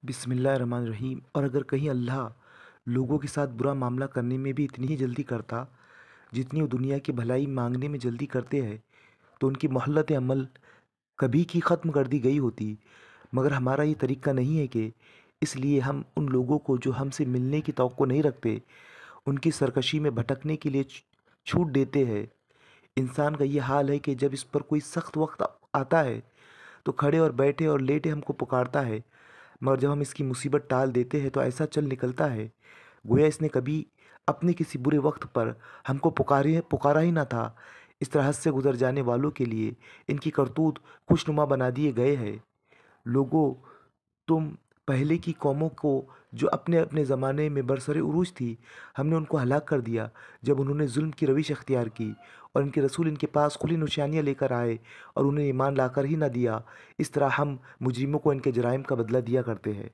बिस्मिल्लाहिर्रहमानिर्रहीम। और अगर कहीं अल्लाह लोगों के साथ बुरा मामला करने में भी इतनी ही जल्दी करता जितनी वो दुनिया की भलाई मांगने में जल्दी करते हैं, तो उनकी मोहलत अमल कभी की ख़त्म कर दी गई होती। मगर हमारा ये तरीका नहीं है कि इसलिए हम उन लोगों को जो हमसे मिलने की तवक्को नहीं रखते, उनकी सरकशी में भटकने के लिए छूट देते हैं। इंसान का ये हाल है कि जब इस पर कोई सख्त वक्त आता है तो खड़े और बैठे और लेटे हमको पुकारता है, मगर जब हम इसकी मुसीबत टाल देते हैं तो ऐसा चल निकलता है गोया इसने कभी अपने किसी बुरे वक्त पर हमको पुकारा ही ना था। इस तरह से गुजर जाने वालों के लिए इनकी करतूत खुशनुमा बना दिए गए हैं। लोगों, तुम पहले की कौमों को जो अपने अपने ज़माने में बरसरे उरूज थी, हमने उनको हलाक कर दिया जब उन्होंने जुल्म की रविश अख्तियार की और इनके रसूल इनके पास खुली निशानियाँ लेकर आए और उन्हें ईमान लाकर ही ना दिया। इस तरह हम मुजरिमों को इनके जराइम का बदला दिया करते हैं।